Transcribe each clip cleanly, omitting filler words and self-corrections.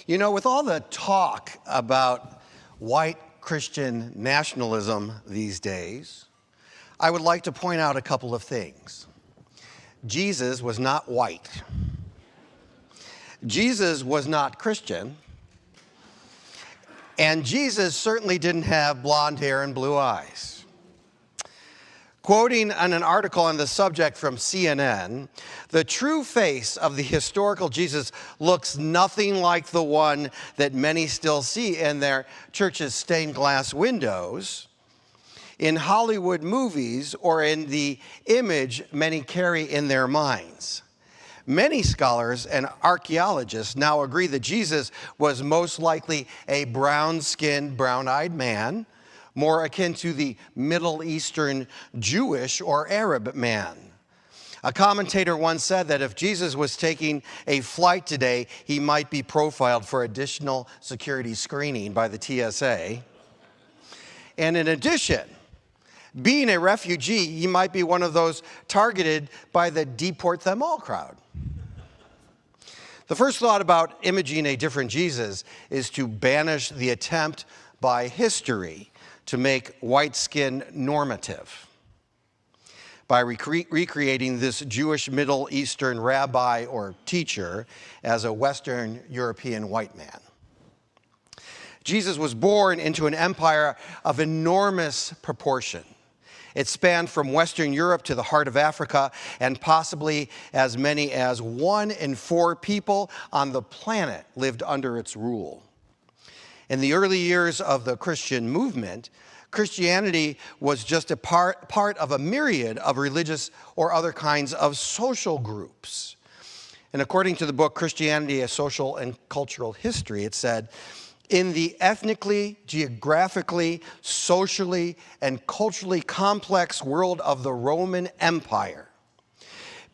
You know, with all the talk about white Christian nationalism these days, I would like to point out a couple of things. Jesus was not white. Jesus was not Christian. And Jesus certainly didn't have blonde hair and blue eyes. Quoting on an article on the subject from CNN, the true face of the historical Jesus looks nothing like the one that many still see in their church's stained glass windows, in Hollywood movies, or in the image many carry in their minds. Many scholars and archaeologists now agree that Jesus was most likely a brown-skinned, brown-eyed man, more akin to the Middle Eastern Jewish or Arab man. A commentator once said that if Jesus was taking a flight today, he might be profiled for additional security screening by the TSA. And in addition, being a refugee, he might be one of those targeted by the deport them all crowd. The first thought about imaging a different Jesus is to banish the attempt by history to make white skin normative by recreating this Jewish Middle Eastern rabbi or teacher as a Western European white man. Jesus was born into an empire of enormous proportion. It spanned from Western Europe to the heart of Africa, and possibly as many as 1 in 4 people on the planet lived under its rule. In the early years of the Christian movement, Christianity was just a part of a myriad of religious or other kinds of social groups. And according to the book Christianity, A Social and Cultural History, it said, in the ethnically, geographically, socially, and culturally complex world of the Roman Empire,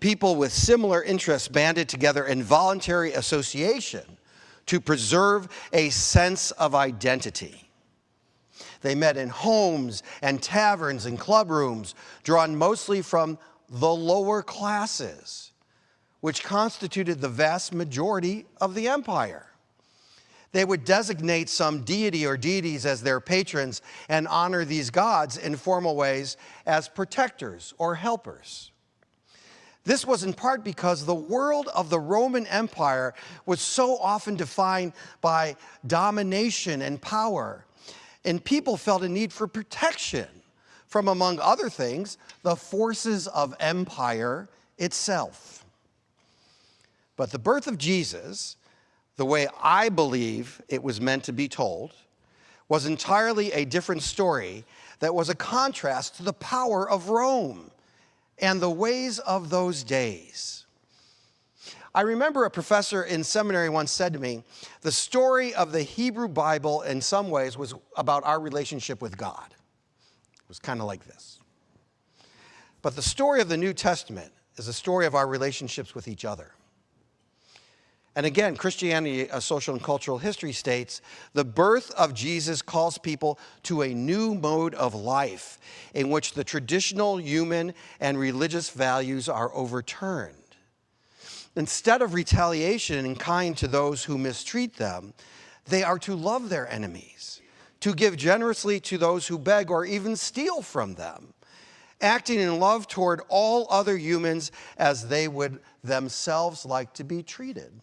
people with similar interests banded together in voluntary association to preserve a sense of identity. They met in homes and taverns and club rooms, drawn mostly from the lower classes, which constituted the vast majority of the empire. They would designate some deity or deities as their patrons and honor these gods in formal ways as protectors or helpers. This was in part because the world of the Roman Empire was so often defined by domination and power, and people felt a need for protection from, among other things, the forces of empire itself. But the birth of Jesus, the way I believe it was meant to be told, was entirely a different story that was a contrast to the power of Rome and the ways of those days. I remember a professor in seminary once said to me, the story of the Hebrew Bible in some ways was about our relationship with God. It was kind of like this. But the story of the New Testament is a story of our relationships with each other. And again, Christianity, A Social and Cultural History states, the birth of Jesus calls people to a new mode of life in which the traditional human and religious values are overturned. Instead of retaliation and kind to those who mistreat them, they are to love their enemies, to give generously to those who beg or even steal from them, acting in love toward all other humans as they would themselves like to be treated.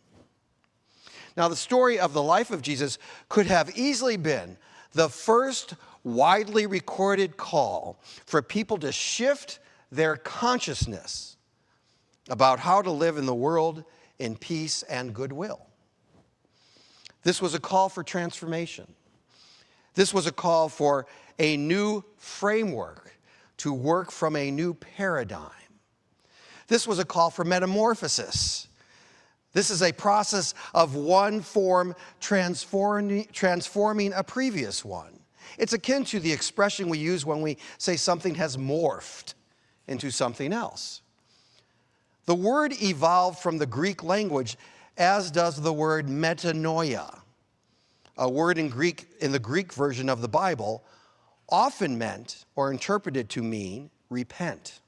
Now, the story of the life of Jesus could have easily been the first widely recorded call for people to shift their consciousness about how to live in the world in peace and goodwill. This was a call for transformation. This was a call for a new framework to work from a new paradigm. This was a call for metamorphosis. This is a process of one form transforming a previous one. It's akin to the expression we use when we say something has morphed into something else. The word evolved from the Greek language, as does the word metanoia, a word in the Greek version of the Bible, often meant or interpreted to mean repent.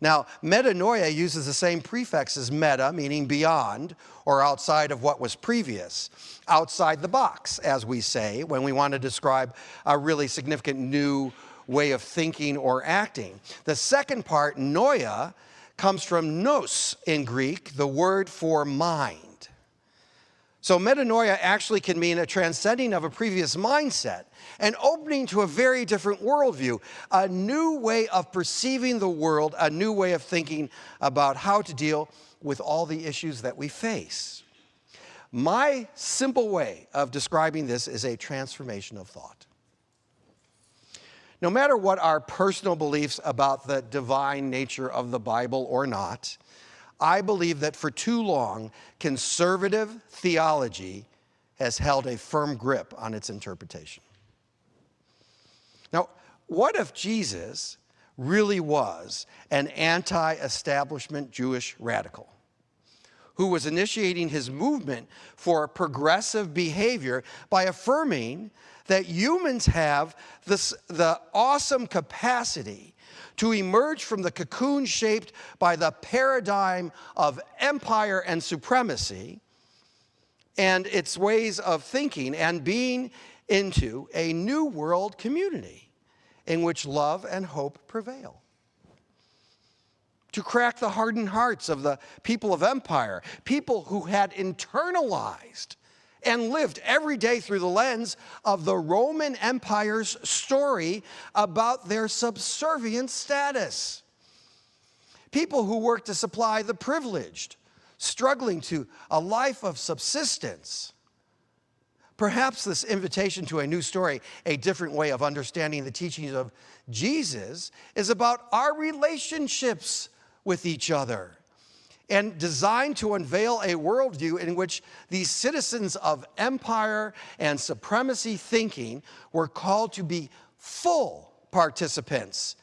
Now, metanoia uses the same prefix as meta, meaning beyond or outside of what was previous, outside the box, as we say, when we want to describe a really significant new way of thinking or acting. The second part, noia, comes from nous in Greek, the word for mind. So metanoia actually can mean a transcending of a previous mindset, an opening to a very different worldview, a new way of perceiving the world, a new way of thinking about how to deal with all the issues that we face. My simple way of describing this is a transformation of thought. No matter what our personal beliefs about the divine nature of the Bible or not, I believe that for too long, conservative theology has held a firm grip on its interpretation. Now, what if Jesus really was an anti-establishment Jewish radical who was initiating his movement for progressive behavior by affirming that humans have the awesome capacity to emerge from the cocoon shaped by the paradigm of empire and supremacy and its ways of thinking and being into a new world community in which love and hope prevail. To crack the hardened hearts of the people of empire, people who had internalized and lived every day through the lens of the Roman Empire's story about their subservient status. People who worked to supply the privileged, struggling to a life of subsistence. Perhaps this invitation to a new story, a different way of understanding the teachings of Jesus, is about our relationships with each other, and designed to unveil a worldview in which these citizens of empire and supremacy thinking were called to be full participants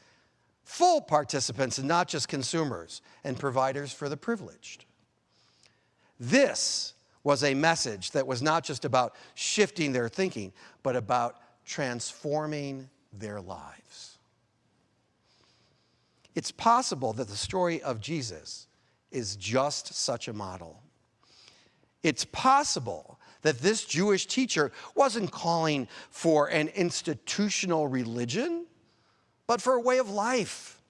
and not just consumers and providers for the privileged. This was a message that was not just about shifting their thinking, but about transforming their lives. It's possible that the story of Jesus is just such a model. It's possible that this Jewish teacher wasn't calling for an institutional religion, but for a way of life,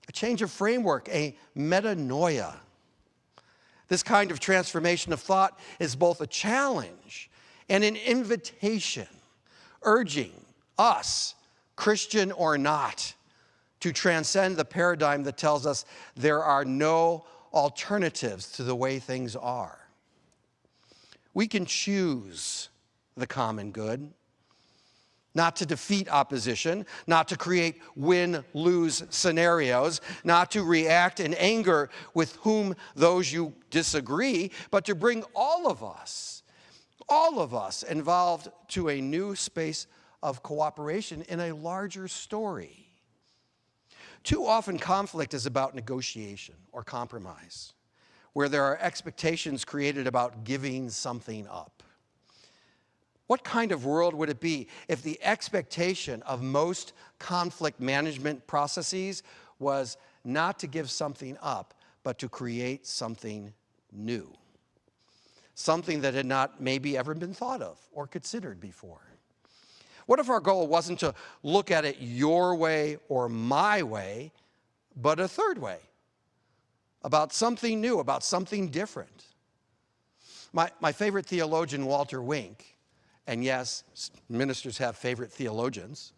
a change of framework, a metanoia. This kind of transformation of thought is both a challenge and an invitation, urging us, Christian or not, to transcend the paradigm that tells us there are no alternatives to the way things are. We can choose the common good, not to defeat opposition, not to create win-lose scenarios, not to react in anger with whom those you disagree, but to bring all of us involved to a new space of cooperation in a larger story. Too often, conflict is about negotiation or compromise, where there are expectations created about giving something up. What kind of world would it be if the expectation of most conflict management processes was not to give something up, but to create something new? Something that had not maybe ever been thought of or considered before. What if our goal wasn't to look at it your way or my way, but a third way, about something new, about something different? My favorite theologian, Walter Wink, and yes, ministers have favorite theologians.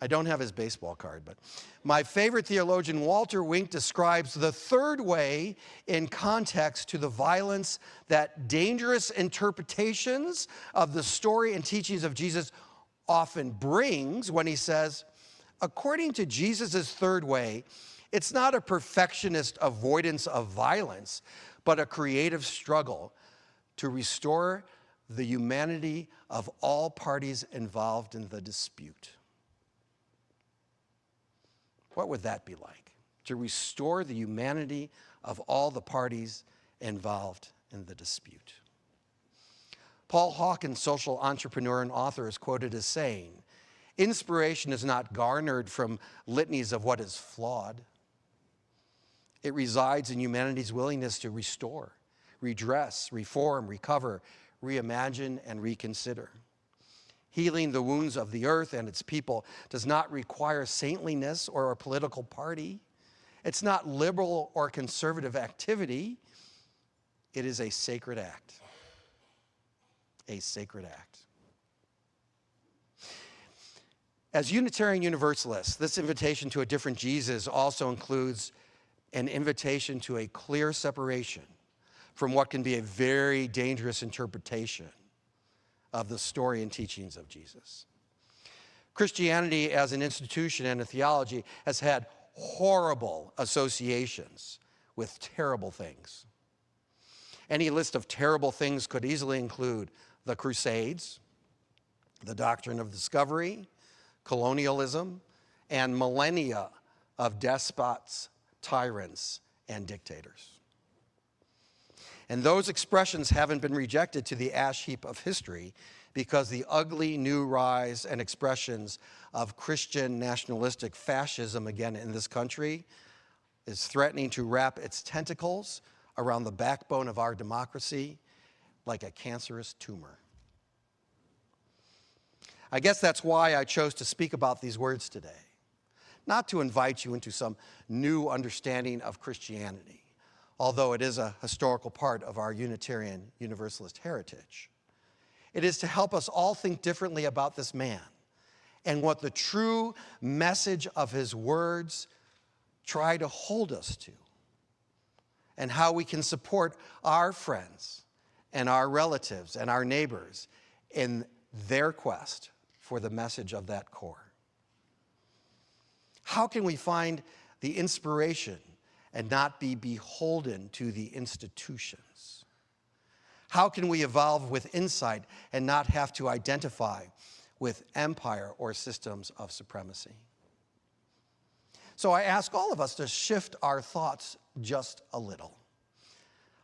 I don't have his baseball card, but my favorite theologian, Walter Wink, describes the third way in context to the violence that dangerous interpretations of the story and teachings of Jesus often brings when he says, according to Jesus' third way, it's not a perfectionist avoidance of violence, but a creative struggle to restore the humanity of all parties involved in the dispute. What would that be like? To restore the humanity of all the parties involved in the dispute. Paul Hawkins, social entrepreneur and author, is quoted as saying, "Inspiration is not garnered from litanies of what is flawed, It resides in humanity's willingness to restore, redress, reform, recover, reimagine, and reconsider. Healing the wounds of the earth and its people does not require saintliness or a political party. It's not liberal or conservative activity. It is a sacred act. A sacred act. As Unitarian Universalists, this invitation to a different Jesus also includes an invitation to a clear separation from what can be a very dangerous interpretation of the story and teachings of Jesus. Christianity as an institution and a theology has had horrible associations with terrible things. Any list of terrible things could easily include the Crusades, the doctrine of discovery, colonialism, and millennia of despots, tyrants, and dictators. And those expressions haven't been rejected to the ash heap of history because the ugly new rise and expressions of Christian nationalistic fascism again in this country is threatening to wrap its tentacles around the backbone of our democracy like a cancerous tumor. I guess that's why I chose to speak about these words today. Not to invite you into some new understanding of Christianity, although it is a historical part of our Unitarian Universalist heritage. It is to help us all think differently about this man and what the true message of his words try to hold us to, and how we can support our friends and our relatives and our neighbors in their quest for the message of that core. How can we find the inspiration and not be beholden to the institutions? How can we evolve with insight and not have to identify with empire or systems of supremacy? So I ask all of us to shift our thoughts just a little.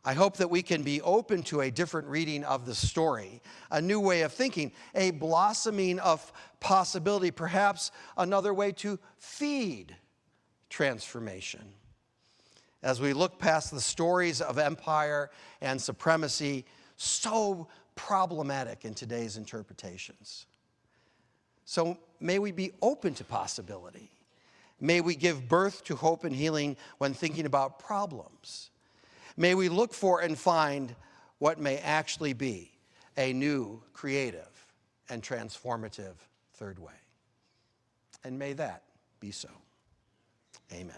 I hope that we can be open to a different reading of the story, a new way of thinking, a blossoming of possibility, perhaps another way to feed transformation. As we look past the stories of empire and supremacy, so problematic in today's interpretations. So may we be open to possibility. May we give birth to hope and healing when thinking about problems. May we look for and find what may actually be a new, creative, and transformative third way. And may that be so. Amen.